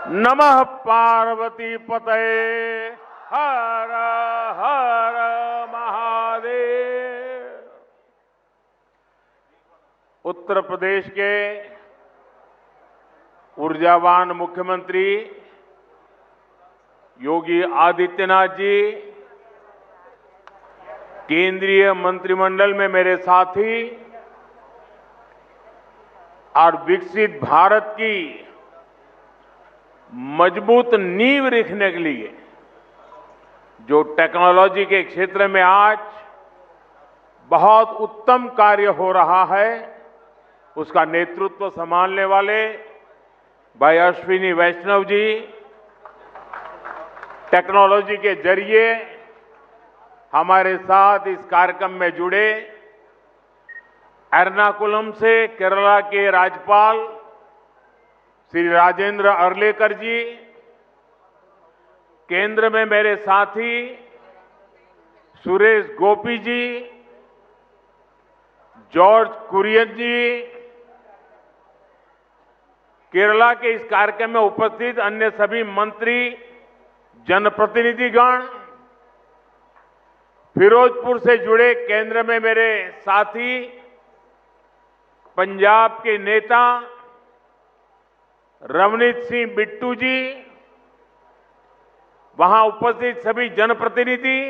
नमः पार्वती पतये हर हर महादेव। उत्तर प्रदेश के ऊर्जावान मुख्यमंत्री योगी आदित्यनाथ जी, केंद्रीय मंत्रिमंडल में मेरे साथी और विकसित भारत की मजबूत नींव रखने के लिए जो टेक्नोलॉजी के क्षेत्र में आज बहुत उत्तम कार्य हो रहा है, उसका नेतृत्व संभालने वाले भाई अश्विनी वैष्णव जी, टेक्नोलॉजी के जरिए हमारे साथ इस कार्यक्रम में जुड़े एर्नाकुलम से केरला के राज्यपाल श्री राजेंद्र अर्लेकर जी, केंद्र में मेरे साथी सुरेश गोपी जी, जॉर्ज कुरियन जी, केरला के इस कार्यक्रम में उपस्थित अन्य सभी मंत्री, जनप्रतिनिधिगण, फिरोजपुर से जुड़े केंद्र में मेरे साथी पंजाब के नेता रवनीत सिंह बिट्टू जी, वहां उपस्थित सभी जनप्रतिनिधि,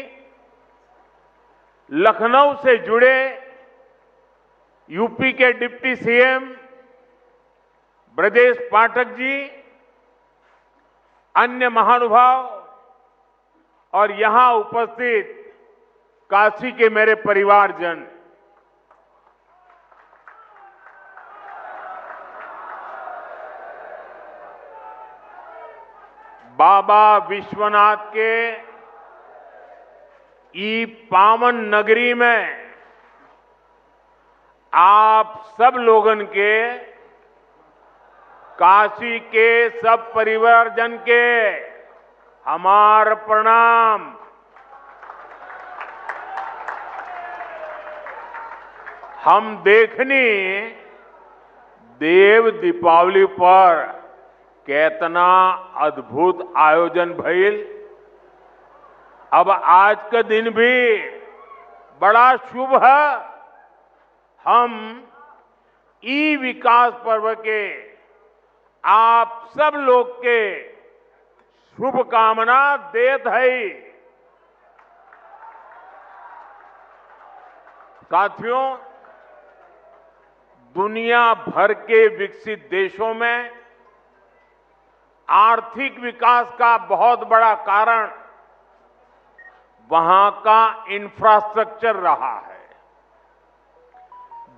लखनऊ से जुड़े यूपी के डिप्टी सीएम ब्रजेश पाठक जी, अन्य महानुभाव और यहां उपस्थित काशी के मेरे परिवारजन, बाबा विश्वनाथ के ई पावन नगरी में आप सब लोगन के, काशी के सब परिवारजन के हमार प्रणाम। हम देखनी देव दीपावली पर कितना अद्भुत आयोजन भइल। अब आज का दिन भी बड़ा शुभ है। हम ई विकास पर्व के आप सब लोग के शुभकामना देत है। साथियों, दुनिया भर के विकसित देशों में आर्थिक विकास का बहुत बड़ा कारण वहां का इंफ्रास्ट्रक्चर रहा है।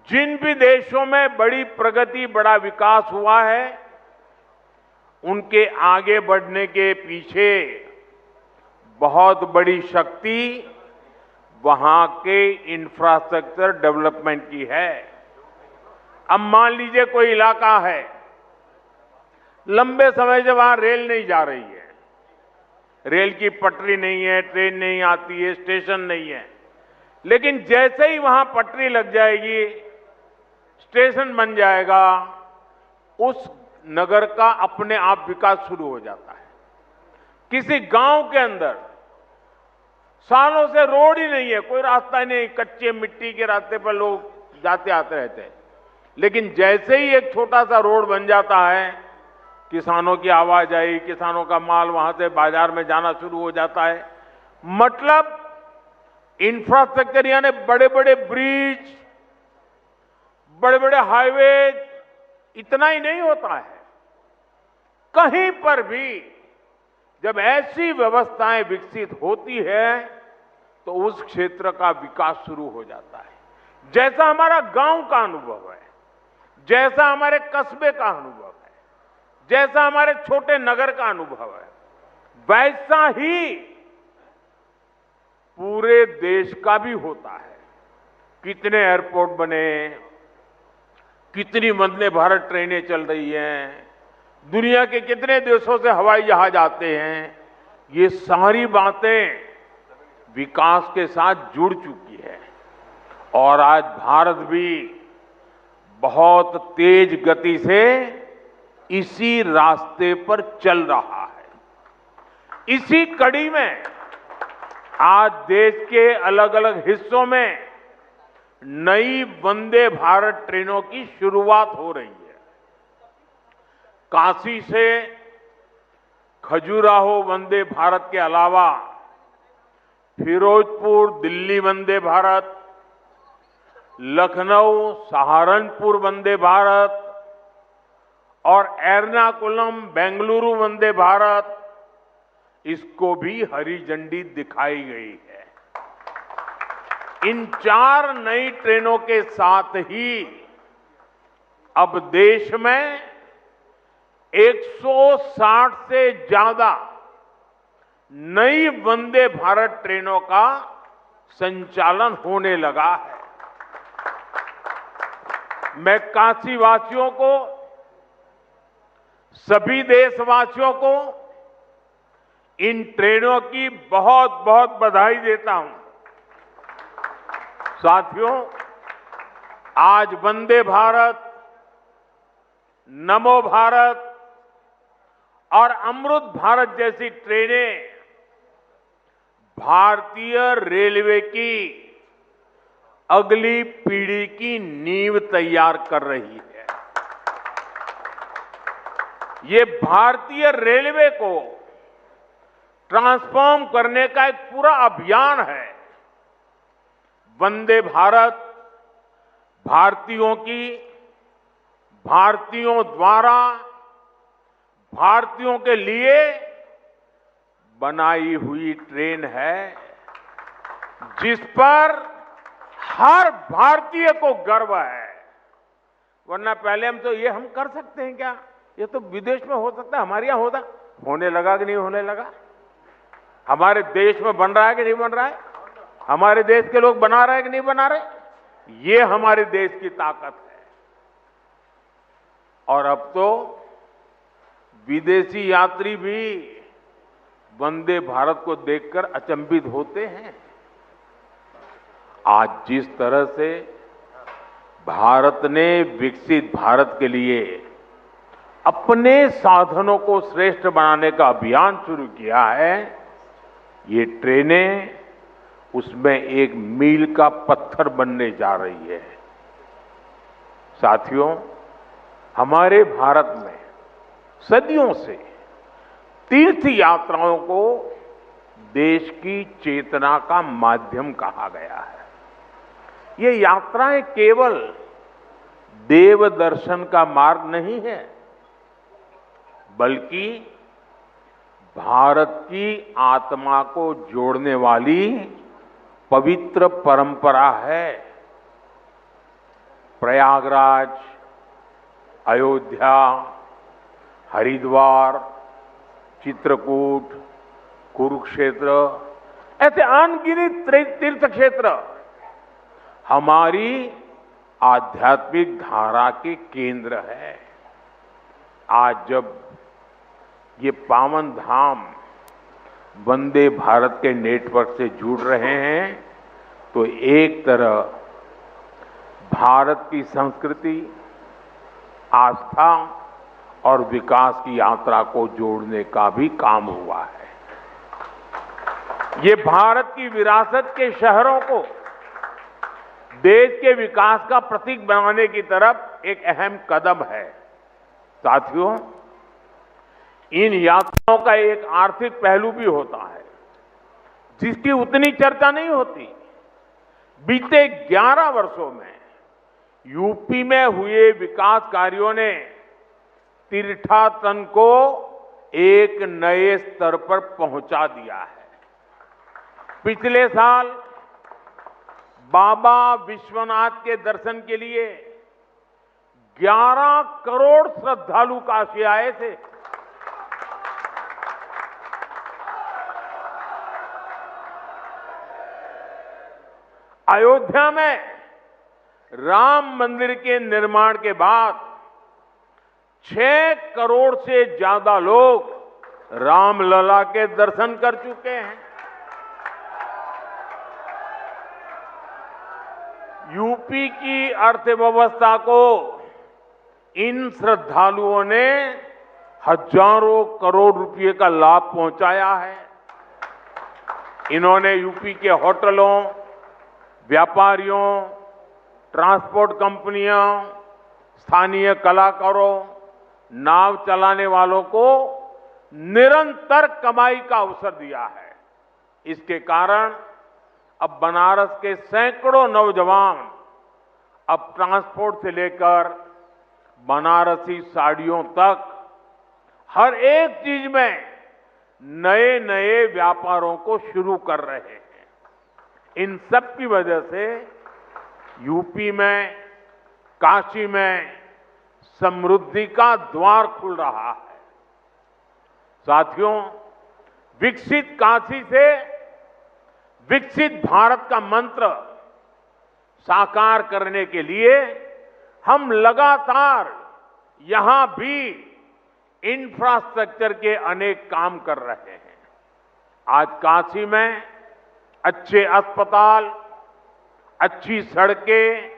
जिन भी देशों में बड़ी प्रगति, बड़ा विकास हुआ है, उनके आगे बढ़ने के पीछे बहुत बड़ी शक्ति वहां के इंफ्रास्ट्रक्चर डेवलपमेंट की है। अब मान लीजिए कोई इलाका है, लंबे समय से वहां रेल नहीं जा रही है, रेल की पटरी नहीं है, ट्रेन नहीं आती है, स्टेशन नहीं है, लेकिन जैसे ही वहां पटरी लग जाएगी, स्टेशन बन जाएगा, उस नगर का अपने आप विकास शुरू हो जाता है। किसी गांव के अंदर सालों से रोड ही नहीं है, कोई रास्ता ही नहीं, कच्चे मिट्टी के रास्ते पर लोग जाते आते रहते हैं, लेकिन जैसे ही एक छोटा सा रोड बन जाता है, किसानों की आवाज आई, किसानों का माल वहां से बाजार में जाना शुरू हो जाता है। मतलब इंफ्रास्ट्रक्चर यानी बड़े बड़े ब्रिज, बड़े बड़े हाईवे, इतना ही नहीं होता है। कहीं पर भी जब ऐसी व्यवस्थाएं विकसित होती है तो उस क्षेत्र का विकास शुरू हो जाता है। जैसा हमारा गांव का अनुभव है, जैसा हमारे कस्बे का अनुभव है, जैसा हमारे छोटे नगर का अनुभव है, वैसा ही पूरे देश का भी होता है। कितने एयरपोर्ट बने, कितनी वंदे भारत ट्रेनें चल रही हैं, दुनिया के कितने देशों से हवाई जहाज आते हैं, ये सारी बातें विकास के साथ जुड़ चुकी है। और आज भारत भी बहुत तेज गति से इसी रास्ते पर चल रहा है। इसी कड़ी में आज देश के अलग अलग हिस्सों में नई वंदे भारत ट्रेनों की शुरुआत हो रही है। काशी से खजुराहो वंदे भारत के अलावा फिरोजपुर दिल्ली वंदे भारत, लखनऊ सहारनपुर वंदे भारत और एर्नाकुलम बेंगलुरु वंदे भारत, इसको भी हरी झंडी दिखाई गई है। इन 4 नई ट्रेनों के साथ ही अब देश में 160 से ज्यादा नई वंदे भारत ट्रेनों का संचालन होने लगा है। मैं काशीवासियों को, सभी देशवासियों को इन ट्रेनों की बहुत बहुत बधाई देता हूं। साथियों, आज वंदे भारत, नमो भारत और अमृत भारत जैसी ट्रेनें भारतीय रेलवे की अगली पीढ़ी की नींव तैयार कर रही है। ये भारतीय रेलवे को ट्रांसफॉर्म करने का एक पूरा अभियान है। वंदे भारत भारतीयों की, भारतीयों द्वारा, भारतीयों के लिए बनाई हुई ट्रेन है, जिस पर हर भारतीय को गर्व है। वरना पहले हम कर सकते हैं क्या? ये तो विदेश में हो सकता है, हमारे यहां होता। होने लगा कि नहीं होने लगा? हमारे देश में बन रहा है कि नहीं बन रहा है? हमारे देश के लोग बना रहे हैं कि नहीं बना रहे? ये हमारे देश की ताकत है। और अब तो विदेशी यात्री भी वंदे भारत को देखकर अचंभित होते हैं। आज जिस तरह से भारत ने विकसित भारत के लिए अपने साधनों को श्रेष्ठ बनाने का अभियान शुरू किया है, ये ट्रेनें उसमें एक मील का पत्थर बनने जा रही है। साथियों, हमारे भारत में सदियों से तीर्थ यात्राओं को देश की चेतना का माध्यम कहा गया है। ये यात्राएं केवल देव दर्शन का मार्ग नहीं है, बल्कि भारत की आत्मा को जोड़ने वाली पवित्र परंपरा है। प्रयागराज, अयोध्या, हरिद्वार, चित्रकूट, कुरुक्षेत्र, ऐसे अनगिनत तीर्थ क्षेत्र हमारी आध्यात्मिक धारा के केंद्र है। आज जब ये पावन धाम वंदे भारत के नेटवर्क से जुड़ रहे हैं, तो एक तरह भारत की संस्कृति, आस्था और विकास की यात्रा को जोड़ने का भी काम हुआ है। ये भारत की विरासत के शहरों को देश के विकास का प्रतीक बनाने की तरफ एक अहम कदम है। साथियों, इन यात्राओं का एक आर्थिक पहलू भी होता है, जिसकी उतनी चर्चा नहीं होती। बीते 11 वर्षों में यूपी में हुए विकास कार्यों ने तीर्थाटन को एक नए स्तर पर पहुंचा दिया है। पिछले साल बाबा विश्वनाथ के दर्शन के लिए 11 करोड़ श्रद्धालु काशी आए थे। अयोध्या में राम मंदिर के निर्माण के बाद 6 करोड़ से ज्यादा लोग रामलला के दर्शन कर चुके हैं। यूपी की अर्थव्यवस्था को इन श्रद्धालुओं ने हजारों करोड़ रुपए का लाभ पहुंचाया है। इन्होंने यूपी के होटलों, व्यापारियों, ट्रांसपोर्ट कंपनियों, स्थानीय कलाकारों, नाव चलाने वालों को निरंतर कमाई का अवसर दिया है। इसके कारण अब बनारस के सैकड़ों नौजवान अब ट्रांसपोर्ट से लेकर बनारसी साड़ियों तक हर एक चीज में नए नए व्यापारों को शुरू कर रहे हैं। इन सब की वजह से यूपी में, काशी में समृद्धि का द्वार खुल रहा है। साथियों, विकसित काशी से विकसित भारत का मंत्र साकार करने के लिए हम लगातार यहां भी इंफ्रास्ट्रक्चर के अनेक काम कर रहे हैं। आज काशी में अच्छे अस्पताल, अच्छी सड़कें,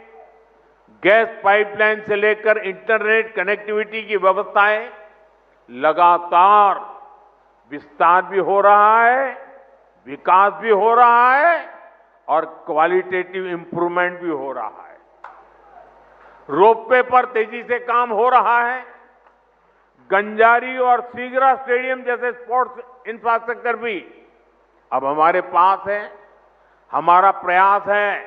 गैस पाइपलाइन से लेकर इंटरनेट कनेक्टिविटी की व्यवस्थाएं लगातार विस्तार भी हो रहा है, विकास भी हो रहा है और क्वालिटेटिव इंप्रूवमेंट भी हो रहा है। रोपवे पर तेजी से काम हो रहा है। गंजारी और सीगरा स्टेडियम जैसे स्पोर्ट्स इंफ्रास्ट्रक्चर भी अब हमारे पास है। हमारा प्रयास है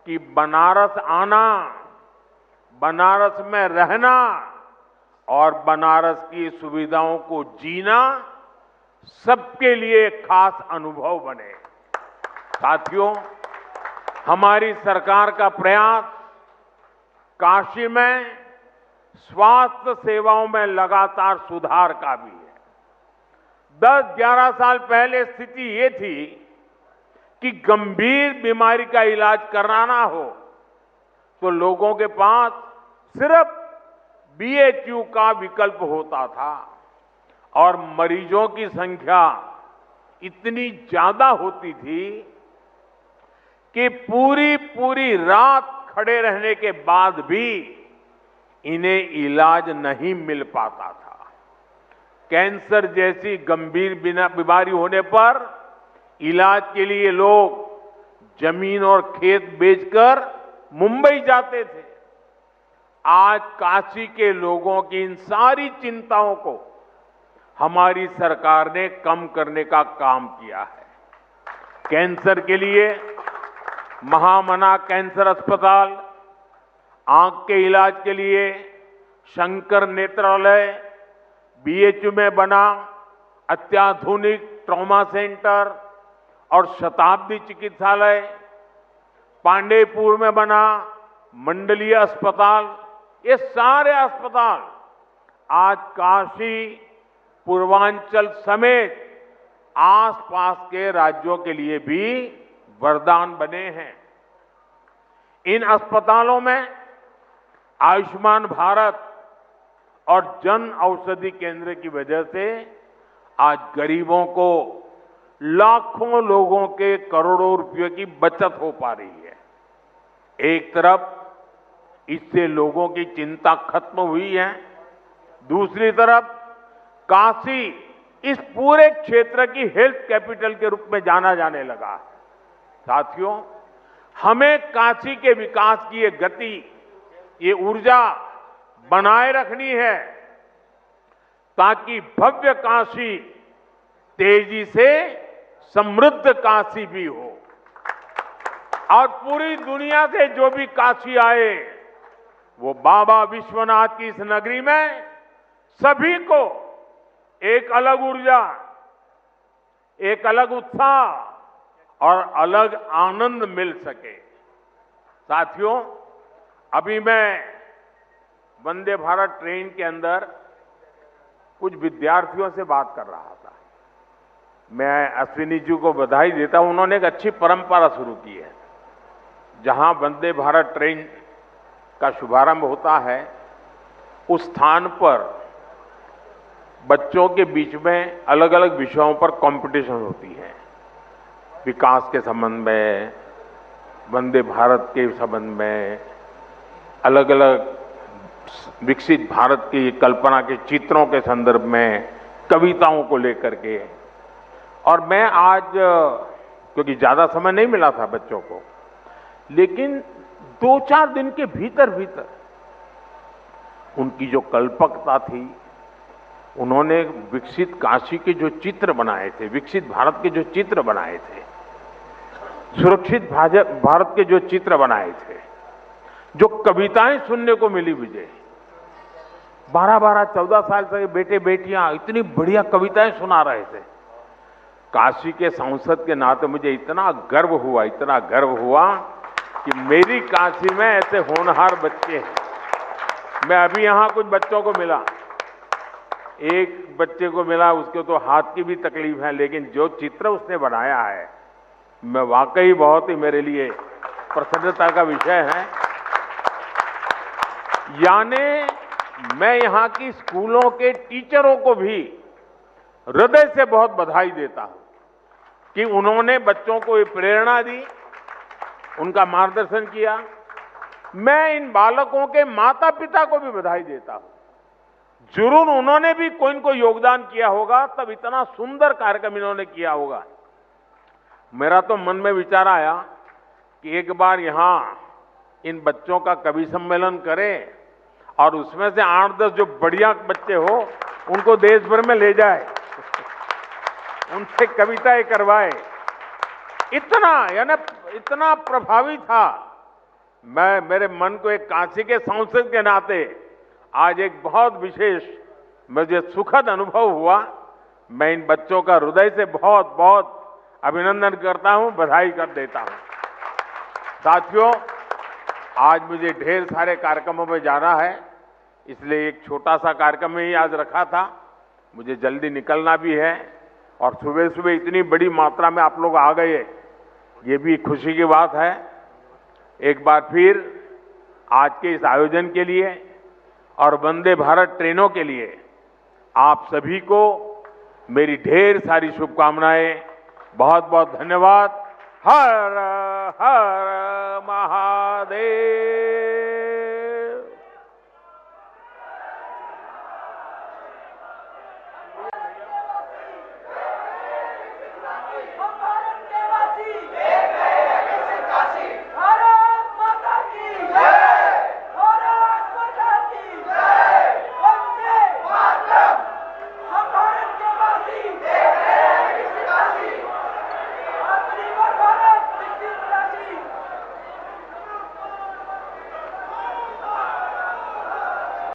कि बनारस आना, बनारस में रहना और बनारस की सुविधाओं को जीना सबके लिए खास अनुभव बने। साथियों, हमारी सरकार का प्रयास काशी में स्वास्थ्य सेवाओं में लगातार सुधार का भी है। 10-11 साल पहले स्थिति ये थी कि गंभीर बीमारी का इलाज कराना हो तो लोगों के पास सिर्फ बीएचयू का विकल्प होता था और मरीजों की संख्या इतनी ज्यादा होती थी कि पूरी रात खड़े रहने के बाद भी इन्हें इलाज नहीं मिल पाता था। कैंसर जैसी गंभीर बीमारी होने पर इलाज के लिए लोग जमीन और खेत बेचकर मुंबई जाते थे। आज काशी के लोगों की इन सारी चिंताओं को हमारी सरकार ने कम करने का काम किया है। कैंसर के लिए महामना कैंसर अस्पताल, आंख के इलाज के लिए शंकर नेत्रालय, बीएचयू में बना अत्याधुनिक ट्रॉमा सेंटर और शताब्दी चिकित्सालय, पांडेयपुर में बना मंडलीय अस्पताल, ये सारे अस्पताल आज काशी, पूर्वांचल समेत आसपास के राज्यों के लिए भी वरदान बने हैं। इन अस्पतालों में आयुष्मान भारत और जन औषधि केंद्र की वजह से आज गरीबों को लाखों लोगों के करोड़ों रुपयों की बचत हो पा रही है। एक तरफ इससे लोगों की चिंता खत्म हुई है, दूसरी तरफ काशी इस पूरे क्षेत्र की हेल्थ कैपिटल के रूप में जाना जाने लगा है। साथियों, हमें काशी के विकास की ये गति, ये ऊर्जा बनाए रखनी है ताकि भव्य काशी तेजी से समृद्ध काशी भी हो और पूरी दुनिया से जो भी काशी आए वो बाबा विश्वनाथ की इस नगरी में सभी को एक अलग ऊर्जा, एक अलग उत्साह और अलग आनंद मिल सके। साथियों, अभी मैं वंदे भारत ट्रेन के अंदर कुछ विद्यार्थियों से बात कर रहा था। मैं अश्विनी जी को बधाई देता हूं, उन्होंने एक अच्छी परंपरा शुरू की है। जहां वंदे भारत ट्रेन का शुभारंभ होता है उस स्थान पर बच्चों के बीच में अलग अलग विषयों पर कंपटीशन होती है। विकास के संबंध में, वंदे भारत के संबंध में, अलग अलग विकसित भारत की कल्पना के चित्रों के संदर्भ में, कविताओं को लेकर के। और मैं आज, क्योंकि ज्यादा समय नहीं मिला था बच्चों को, लेकिन 2-4 दिन के भीतर भीतर उनकी जो कल्पकता थी, उन्होंने विकसित काशी के जो चित्र बनाए थे, विकसित भारत के जो चित्र बनाए थे, सुरक्षित भारत के जो चित्र बनाए थे, जो कविताएं सुनने को मिली मुझे, 12-12, 14 साल से बेटे बेटियां इतनी बढ़िया कविताएं सुना रहे थे। काशी के सांसद के नाते मुझे इतना गर्व हुआ कि मेरी काशी में ऐसे होनहार बच्चे हैं। मैं अभी यहां कुछ बच्चों को मिला, एक बच्चे को मिला, उसको तो हाथ की भी तकलीफ है, लेकिन जो चित्र उसने बनाया है, मैं वाकई बहुत ही मेरे लिए प्रसन्नता का विषय है। यानी मैं यहां की स्कूलों के टीचरों को भी हृदय से बहुत बधाई देता हूं कि उन्होंने बच्चों को ये प्रेरणा दी, उनका मार्गदर्शन किया। मैं इन बालकों के माता पिता को भी बधाई देता हूं। जरूर उन्होंने भी कोई न कोई योगदान किया होगा, तब इतना सुंदर कार्यक्रम इन्होंने किया होगा। मेरा तो मन में विचार आया कि एक बार यहां इन बच्चों का कवि सम्मेलन करें और उसमें से 8-10 जो बढ़िया बच्चे हो उनको देश भर में ले जाए, उनसे कविताएं करवाए। इतना प्रभावी था। मैं, मेरे मन को एक काशी के सांसद के नाते आज एक बहुत विशेष, मुझे सुखद अनुभव हुआ। मैं इन बच्चों का हृदय से बहुत बहुत अभिनंदन करता हूं, बधाई कर देता हूं। साथियों, आज मुझे ढेर सारे कार्यक्रमों में जाना है, इसलिए एक छोटा सा कार्यक्रम ही आज रखा था। मुझे जल्दी निकलना भी है और सुबह सुबह इतनी बड़ी मात्रा में आप लोग आ गए, ये भी खुशी की बात है। एक बार फिर आज के इस आयोजन के लिए और वंदे भारत ट्रेनों के लिए आप सभी को मेरी ढेर सारी शुभकामनाएं। बहुत बहुत धन्यवाद। हर हर महादेव।